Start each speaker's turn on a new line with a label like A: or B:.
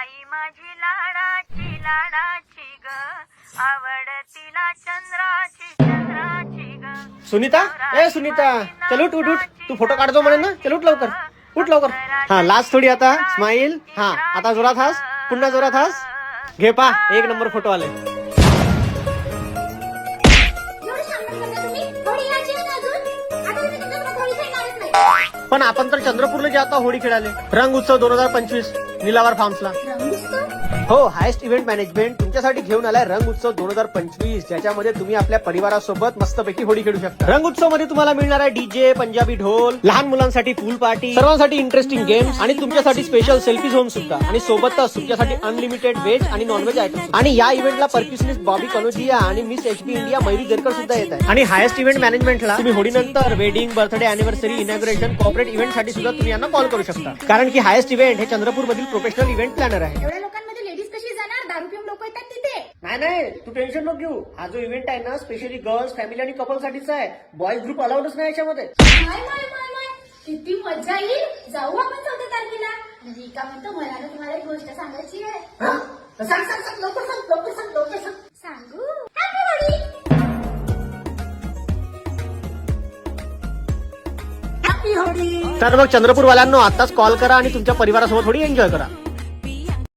A: बाई माझी लाडाची लाडाची ग, आवडतीला चंद्राची ग.
B: सुनीता, ए सुनीता, चल उठ उठ उठ. तू फोटो काढतो म्हणे ना, चल उठ लवकर, उठ लवकर. हा लास्ट थोडी आता, स्माइल. हा आता जोरात हास, पुन्हा जोरात हास. घे पा, एक नंबर फोटो आले. पण आपण तर चंद्रपूरला जे आता होळी खेळाले. रंग उत्सव 2025 निलावार फार्म्सला. हो, हायेस्ट इव्हेंट मॅनेजमेंट तुमच्यासाठी घेऊन आलाय रंग उत्सव 2025, ज्याच्यामध्ये तुम्ही आपल्या परिवारासोबत मस्तपैकी होळी खेळू शकता. रंग उत्सव मध्ये तुम्हाला मिळणार आहे डीजे, पंजाबी ढोल, लहान मुलांसाठी पूल पार्टी, सर्वांसाठी इंटरेस्टिंग गेम्स आणि तुमच्यासाठी स्पेशल सेल्फी झोन सुद्धा. आणि सोबतच तुमच्यासाठी अनलिमिटेड व्हेज आणि नॉनव्हेज आयटम. आणि या इव्हेंटला परक्युशनिस्ट बॉबी कनोजिया आणि Miss HP India Mayuri Derkar सुद्धा येत आहे. आणि हायेस्ट इव्हेंट मॅनेजमेंटला तुम्ही होळीनंतर wedding, birthday, anniversary, inauguration, corporate event साठी सुद्धा तुम्ही यांना कॉल करू शकता. कारण की हायेस्ट इव्हेंट हे चंद्रपूर मधील प्रोफेशनल इव्हेंट प्लॅनर आहे.
C: एवढ्या लोकांमध्ये लेडीज कशी जाणार? दारू पिऊन लोक येतात तिथे.
B: नाही, तू टेन्शन नको घेऊ. हा जो इव्हेंट आहे ना, स्पेशली गर्ल्स, फॅमिली आणि कपल साठीचा आहे. बॉईज ग्रुप अलाउडच नाही याच्यामध्ये.
C: माय, किती मजा येईल. जाऊ आपण 14 तारखेला. आणि का म्हणतो, मला ना तुम्हाला एक गोष्ट सांगायची आहे.
B: सांग, लवकर सांग.
C: सांगू? हॅपी होळी.
B: तर मग चंद्रपूरवाल्यांनो आताच कॉल करा आणि तुमच्या परिवारासोबत थोडी एन्जॉय करा.